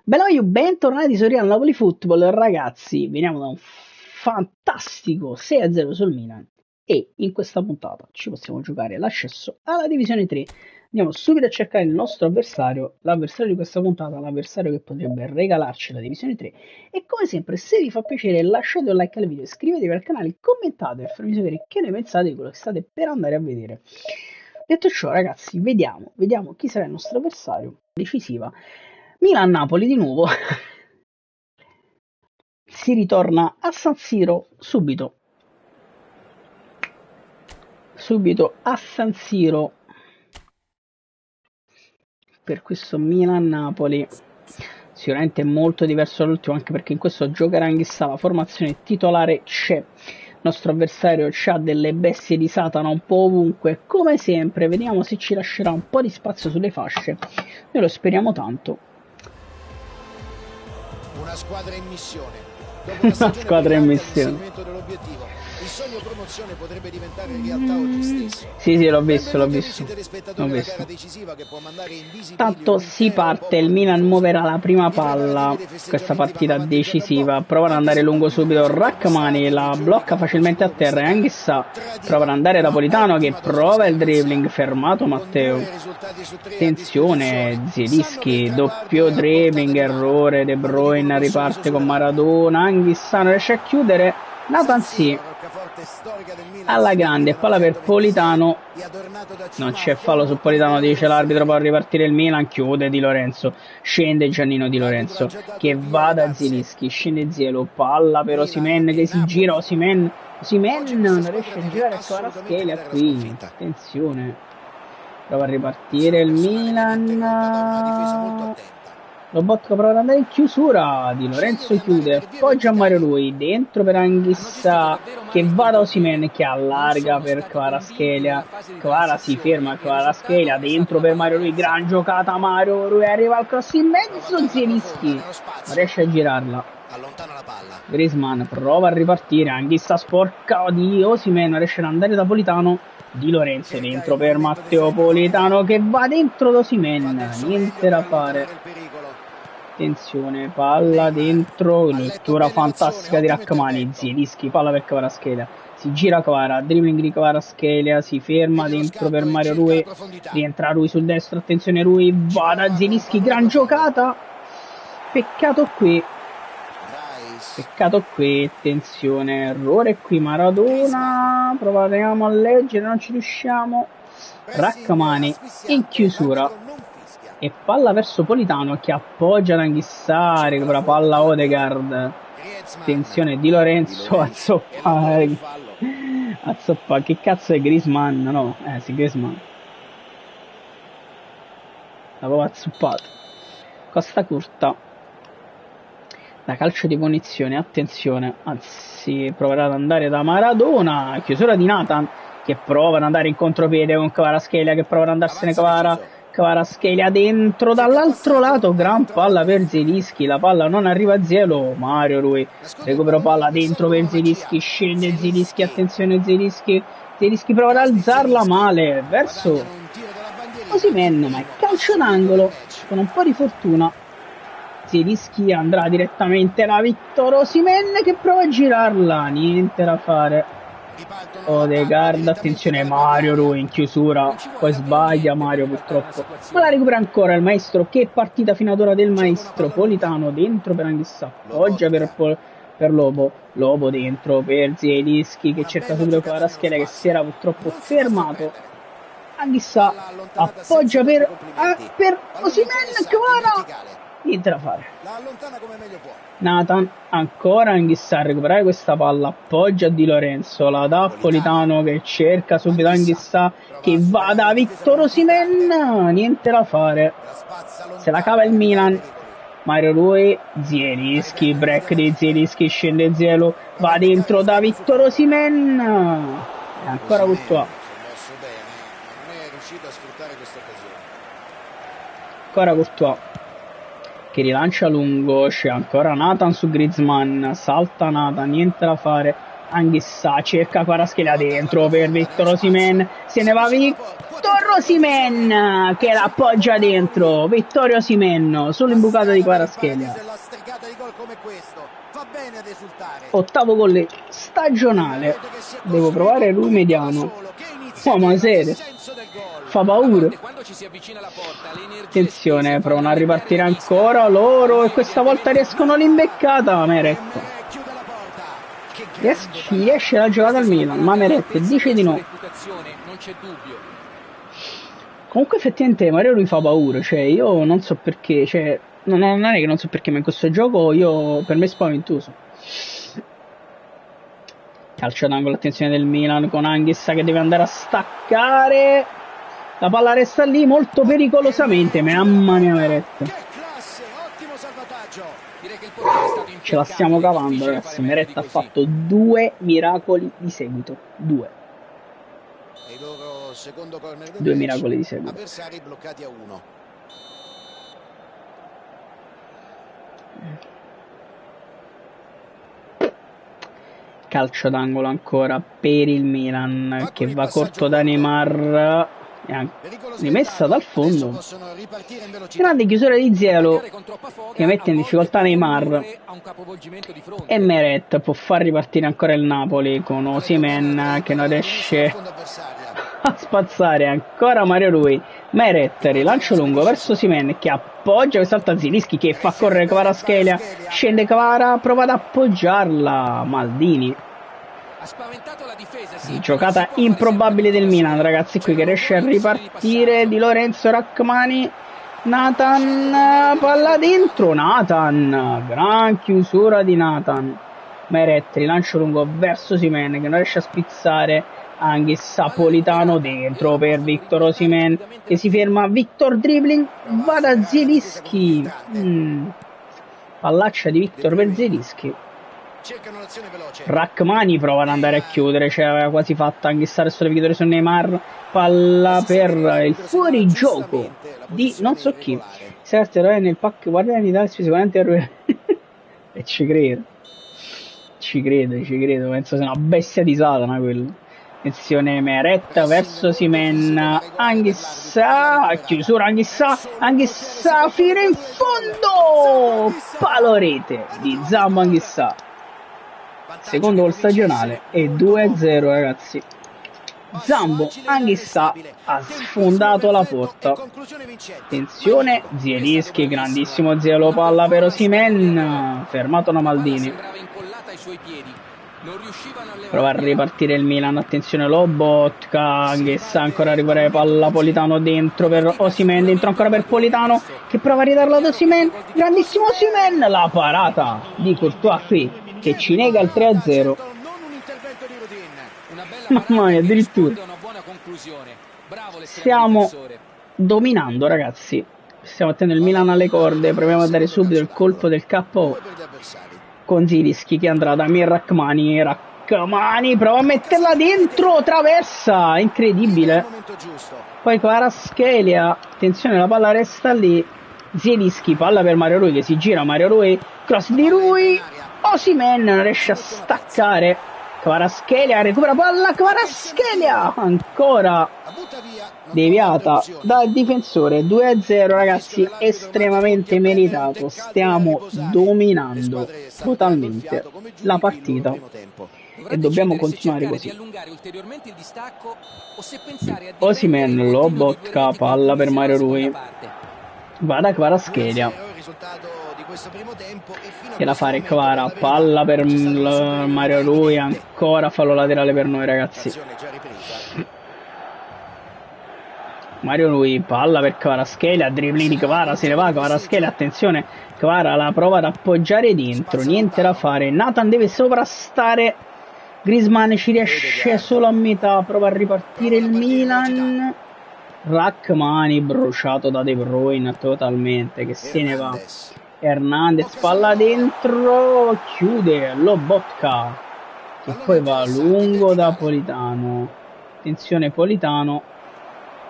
Bello, bentornati su Real Napoli Football, ragazzi. Veniamo da un fantastico 6-0 sul Milan e in questa puntata ci possiamo giocare l'accesso alla Divisione 3. Andiamo subito a cercare il nostro avversario, l'avversario di questa puntata, l'avversario che potrebbe regalarci la Divisione 3. E come sempre, se vi fa piacere, lasciate un like al video, iscrivetevi al canale, commentate per farmi sapere che ne pensate di quello che state per andare a vedere. Detto ciò, ragazzi, vediamo chi sarà il nostro avversario decisiva. Milan-Napoli di nuovo. Si ritorna a San Siro subito a San Siro per questo Milan-Napoli. Sicuramente molto diverso dall'ultimo, anche perché in questo giocherà Anghissà, la formazione titolare c'è. Il nostro avversario ha delle bestie di Satana un po' ovunque, come sempre. Vediamo se ci lascerà un po' di spazio sulle fasce. Noi lo speriamo tanto. Una squadra in missione. Una squadra in missione. Il sogno promozione potrebbe diventare realtà oggi stesso. Sì, l'ho visto. Tanto si parte, il Milan muoverà la prima palla, questa partita decisiva, prova ad andare lungo subito Rachmani, la blocca facilmente a terra e Anghissà prova ad andare Napolitano che prova il dribbling, fermato Matteo. Attenzione, Zielinski, doppio dribbling, errore, De Bruyne riparte con Maradona, Anghissà non riesce a chiudere, Nathan sì. Alla grande, palla per Politano, non c'è fallo su Politano, dice l'arbitro, può ripartire il Milan, chiude Di Lorenzo, scende Giannino Di Lorenzo che va da Zielinski, scende Zielo, palla per Osimhen che si gira, Osimhen non riesce a girare Kvaratskhelia qui, attenzione, prova a ripartire il Milan. Lobotka prova ad andare in chiusura, Di Lorenzo chiude, appoggia a Mario Rui, dentro per Anghissà che va da Osimhen che allarga per Kvaratskhelia, Kvara si ferma, Kvaratskhelia dentro per Mario Rui, gran giocata Mario Rui, arriva al cross in mezzo, Zielinski non riesce a girarla, Griezmann prova a ripartire, Anghissà sporca di Osimhen, non riesce ad andare da Politano, Di Lorenzo dentro per Matteo Politano che va dentro da Osimhen, niente da fare. Attenzione, palla dentro, lettura fantastica di Rachmani, Zielinski, palla per Kvaratskhelia, si gira Kvara, dribbling di Kvaratskhelia, si ferma dentro per Mario Rui, rientra Rui sul destro, attenzione Rui, va da Zielinski, gran giocata, peccato qui, attenzione, errore qui Maradona, proviamo a leggere, non ci riusciamo, Rachmani in chiusura. E palla verso Politano che appoggia Anghissà, recupera palla Odegaard. Attenzione Di Lorenzo a zoppa. Che cazzo è Griezmann? No, sì, Griezmann. L'avevo azzuppato. Costa curta. Da calcio di punizione, attenzione. Anzi, proverà ad andare da Maradona. Chiusura di Nathan che prova ad andare in contropiede con Kvaratskhelia che prova ad andarsene Kvaratskhelia dentro dall'altro lato, gran palla per Zielinski, la palla non arriva a Zielo, Mario Rui recupera palla dentro per Zielinski, scende Zielinski, attenzione Zielinski prova ad alzarla male verso Osimhen, ma è calcio d'angolo con un po' di fortuna. Zielinski andrà direttamente da Victor Osimhen che prova a girarla, niente da fare. Odegaard, attenzione Mario Rui in chiusura, poi sbaglia Mario purtroppo, ma la recupera ancora il maestro. Che partita fino ad ora del maestro. Politano dentro per Anghissà, appoggia per Lobo dentro per Zielinski che cerca subito Kvaratskhelia che si era purtroppo fermato. Anghissà appoggia per Osimhen, Kvara, niente da fare. Nathan ancora Anghissà a recuperare questa palla, appoggia a Di Lorenzo, la dà a Politano che cerca subito Anghissà che va da Victor Osimhen, niente da fare, se la cava il Milan. Mario Rui, Zielinski, break di Zielinski, scende Zielo, va dentro da Victor Osimhen e ancora Courtois, che rilancia lungo, c'è ancora Nathan su Griezmann, salta Nathan, niente da fare, Anghissà cerca Kvaratskhelia dentro per Victor Osimhen, se ne va Victor Osimhen che l'appoggia dentro. Vittorio Osimhen sull'imbucata di Kvaratskhelia. Ottavo gol stagionale. Devo provare lui mediano. Ma serio, fa paura. Attenzione, provano a ripartire ancora loro e questa volta riescono l'imbeccata. Meret riesce la giocata al Milan, ma Meret dice di no. Comunque effettivamente Mario lui fa paura, cioè io non so perché, cioè non è che non so perché, ma in questo gioco per me è spaventoso. Calcio d'angolo, attenzione del Milan con Anghissa che deve andare a staccare. La palla resta lì molto pericolosamente, mamma mia Meret. Ce la stiamo cavando ragazzi, Meret ha fatto 2 miracoli di seguito, 2 miracoli di seguito. Avversari bloccati a 1. Calcio d'angolo ancora per il Milan che va corto da Neymar, rimessa dal fondo, grande chiusura di Zielo che mette in difficoltà Neymar e Meret può far ripartire ancora il Napoli con Osimhen che non riesce a spazzare ancora Mario Rui. Meret, rilancio lungo verso Osimhen che appoggia, quest'altra Zielinski che fa correre Kvaratskhelia, scende Kvara, prova ad appoggiarla Maldini. Giocata improbabile del Milan ragazzi qui che riesce a ripartire di Lorenzo Rachmani. Nathan, palla dentro, Nathan, gran chiusura di Nathan. Meret, rilancio lungo verso Osimhen che non riesce a spizzare. Anghissa, Politano dentro per Victor Osimhen che si ferma, Victor dribbling, va da Zielinski. Pallaccia di Victor per Zielinski. Rachmani prova ad andare a chiudere, cioè aveva quasi fatta Anghissa, adesso deve chiudere su Neymar. Palla per il fuorigioco di non so chi. Certo, nel pack guardiani d'Italia sicuramente e ci credo, penso sia una bestia di Satana quello. Attenzione Meret verso Osimhen, Anghissa, chiusura Anghissa fino in fondo, palo rete di Zambo Anghissa, secondo gol stagionale e 2-0 ragazzi. Zambo Anghissa ha sfondato la porta. Attenzione Zielinski, grandissimo Zielo, palla per Osimhen, fermato da Maldini. Prova a ripartire il Milan, attenzione Lobotka, Anghissa ancora a recuperare palla, Politano dentro per Osimhen, dentro ancora per Politano che prova a ridarla ad Osimhen, grandissimo Osimhen, la parata di Courtois qui che ci nega il 3-0. Mamma mia, addirittura stiamo dominando ragazzi, stiamo mettendo il Milan alle corde, proviamo a dare subito il colpo del KO con Zielinski che andrà da Rachmani. Rachmani prova a metterla dentro, traversa, incredibile. Poi Kvaratskhelia, attenzione la palla resta lì. Zielinski, palla per Mario Rui che si gira, Mario Rui, cross di Rui, Osimhen non riesce a staccare. Kvaratskhelia recupera palla, Kvaratskhelia ancora deviata dal difensore. 2-0 ragazzi, estremamente meritato, stiamo dominando totalmente la partita e dobbiamo continuare così. Osimhen, Lobotka, palla per Mario Rui, va da Kvaratskhelia che la fare Kvara, palla per Mario Rui, ancora fallo laterale per noi ragazzi. Mario Rui, palla per Kvaratskhelia, dribbling di Kvara, se ne va Kvaratskhelia, attenzione, Kvara la prova ad appoggiare dentro, niente da fare, Nathan deve sovrastare, Griezmann ci riesce solo a metà, prova a ripartire il Milan, Rachmani bruciato da De Bruyne totalmente, che se ne va. Hernandez, palla dentro, chiude Lobotka che poi va lungo da Politano. Attenzione Politano,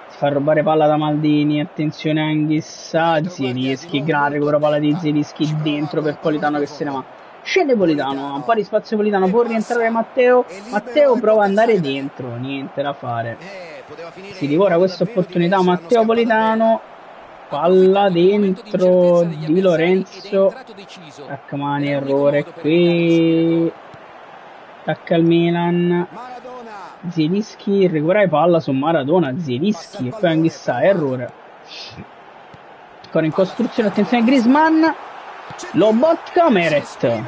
si fa rubare palla da Maldini, attenzione Anghissa, Zielinski, gran recupero palla di Zielinski dentro per Politano che se ne va. Scende Politano, un po' di spazio Politano, può rientrare Matteo, Matteo prova ad andare dentro, niente da fare. si divora questa opportunità Matteo Politano, palla dentro Di Lorenzo, Rachmani, errore qui, attacca il Milan, Zielinski, recuperare palla su Maradona, Zielinski e poi Anghissà, errore. Ancora in costruzione, attenzione Griezmann, Lobotka, Meret,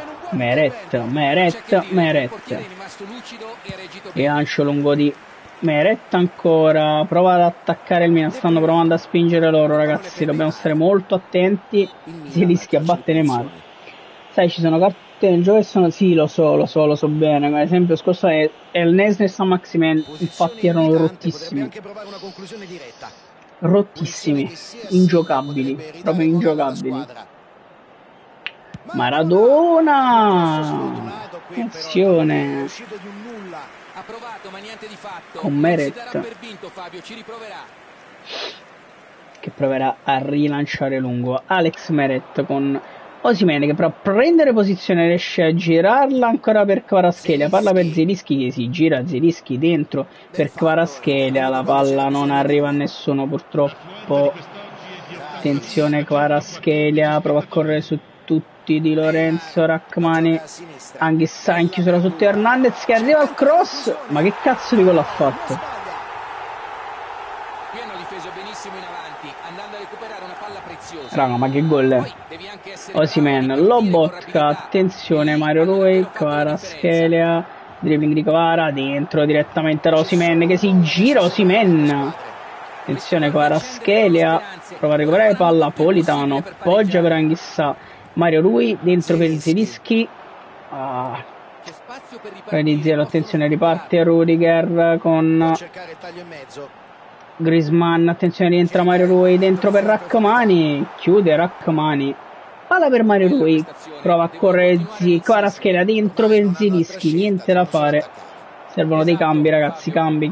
rilancio lungo di Meret, ancora prova ad attaccare il Milan, stanno provando a spingere loro ragazzi, dobbiamo stare molto attenti. Zielinski a battere Neymar, sai ci sono carte nel gioco che sono, sì lo so bene, come ad esempio scorso è il Nesne e San Maximen, infatti erano rottissimi, ingiocabili, proprio ingiocabili. Maradona, attenzione con Meret che proverà a rilanciare lungo, Alex Meret con Osimhen che però prendere posizione, riesce a girarla ancora per Kvaratskhelia, palla per Zielinski che si gira, Zielinski dentro per Kvaratskhelia, la palla non arriva a nessuno purtroppo, attenzione Kvaratskhelia, prova a correre su tutti, Di Lorenzo, Rachmani, Anghissà in chiusura su Teo Hernandez che arriva al cross, ma che cazzo di gol ha fatto? Raga, ma che gol è? Osimhen, Lobotka, attenzione Mario Rui, Kvaratskhelia, dribbling di Kvara, dentro direttamente Osimhen che si gira, Osimhen, attenzione Kvaratskhelia, prova a recuperare palla, Politano, appoggia per Anghissà, Mario Rui, dentro per Zielinski, Zero, attenzione riparte Rudiger con Griezmann, attenzione rientra Mario Rui, dentro per Rachmani, chiude Rachmani, palla per Mario Rui, prova a correre Kvaratskhelia, dentro per Zielinski, niente da fare, servono dei cambi ragazzi, cambi.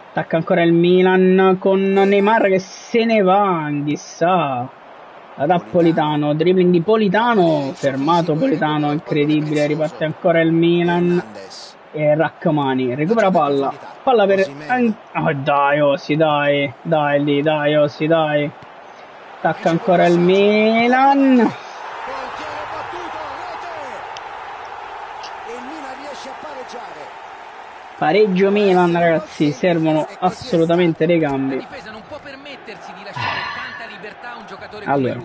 Attacca ancora il Milan con Neymar che se ne va, Anghissà da Politano, dribbling di Politano, fermato Politano, incredibile, riparte ancora il Milan e Rachmani, recupera palla per dai Osi, dai Osi, dai, attacca ancora il Milan, pareggio Milan ragazzi, servono assolutamente dei cambi. Allora,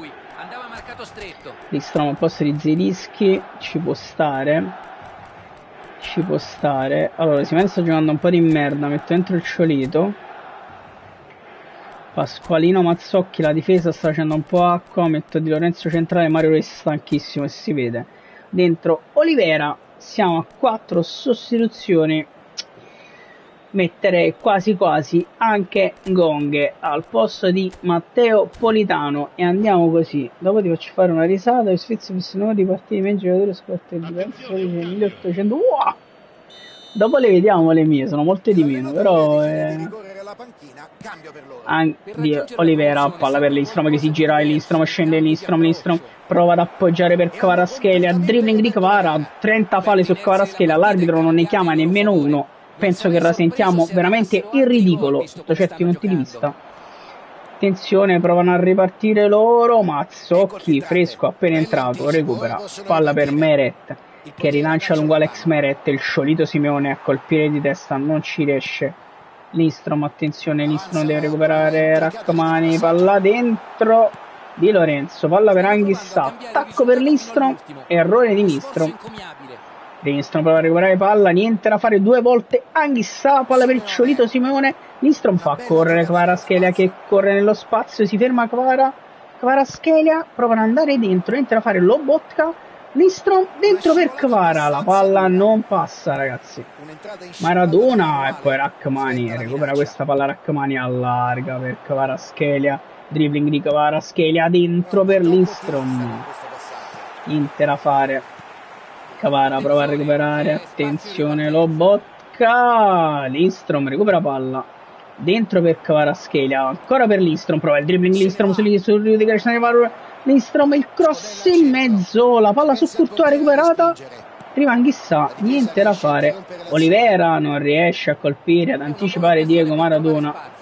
Listrom al posto di Zielinski ci può stare. Allora, Osimhen sta giocando un po' di merda, metto dentro il Ciolito, Pasqualino Mazzocchi, la difesa sta facendo un po' acqua, metto Di Lorenzo centrale, Mario Rui stanchissimo e si vede, dentro Olivera, siamo a 4 sostituzioni, metterei quasi anche Gonghe al posto di Matteo Politano e andiamo così. Dopo ti faccio fare una risata, Sfizio visto nuovo di partite di miei giocatori scoperti diverso 1800. Wow! Dopo le vediamo le mie, sono molte di meno, però di Olivera, palla per Lindstrom che si gira, Lindstrom scende, Lindstrom prova ad appoggiare per Kvaratskhelia, dribbling di Kvara, 30 falle su Kvaratskhelia, l'arbitro non ne chiama nemmeno uno. Penso che rasentiamo veramente il ridicolo sotto certi punti di vista. Attenzione, provano a ripartire loro, Mazzocchi fresco appena entrato, recupera, palla per Meret che rilancia lungo Alex Meret, il Ciolito Simeone a colpire di testa non ci riesce. Lindstrom, attenzione, Lindstrom deve recuperare Rachmani, palla dentro Di Lorenzo, palla per Anghissà, attacco per Lindstrom, errore di Lindstrom prova a recuperare palla, niente da fare, 2 volte Anghissà, palla per il Ciolito Simeone, Lindstrom fa correre Kvaratskhelia che corre nello spazio, si ferma Kvaratskhelia, prova ad andare dentro, niente da fare Lobotka, Lindstrom dentro per Kvara, la palla non passa ragazzi, Maradona e poi Rachmani, recupera questa palla Rachmani, allarga per Kvaratskhelia, dribbling di Kvaratskhelia dentro per Lindstrom, niente da fare. Kvara prova a recuperare, attenzione Lobotka, Lindstrom recupera palla, dentro per Kvaratskhelia, ancora per Lindstrom, prova il dribbling Lindstrom su Rudiger, Lindstrom il cross in mezzo, la palla su Courtois recuperata, Arriva Anghissà, niente da fare. Olivera non riesce a colpire, ad anticipare Diego Maradona.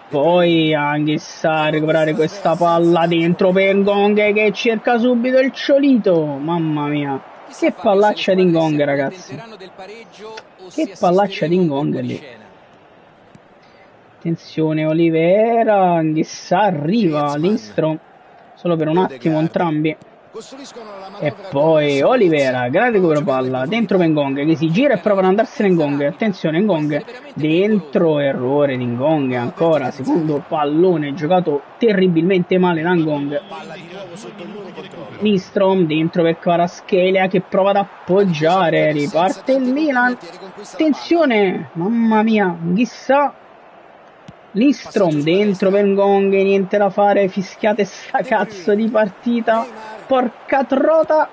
Poi Anghissà a recuperare questa palla dentro per Ngong che cerca subito il Ciolito. Mamma mia, che pallaccia di Ngong, ragazzi. Che pallaccia di Ngong lì. Attenzione Olivera, Anghissà arriva, Lindstrom, solo per un attimo entrambi. E poi Olivera, grande recupero palla, dentro per Ngong che si gira e prova ad andarsene Ngong. Attenzione Ngong, dentro, errore di Ngong ancora, secondo pallone giocato terribilmente male da Ngong. Lindstrom dentro per Kvaratskhelia che prova ad appoggiare, riparte il Milan. Attenzione, mamma mia, chissà. Lindstrom dentro per Ngong, niente da fare, fischiate sta cazzo di partita, porca trota.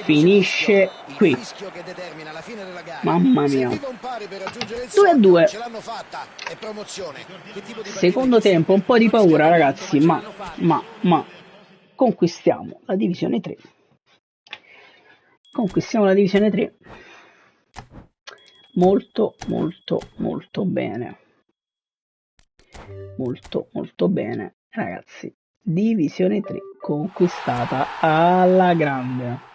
Finisce qui. Mamma mia. 2-2. Secondo tempo un po' di paura, ragazzi, ma conquistiamo la divisione 3. Conquistiamo la divisione 3. Molto bene. Molto bene, ragazzi. Divisione 3 conquistata alla grande.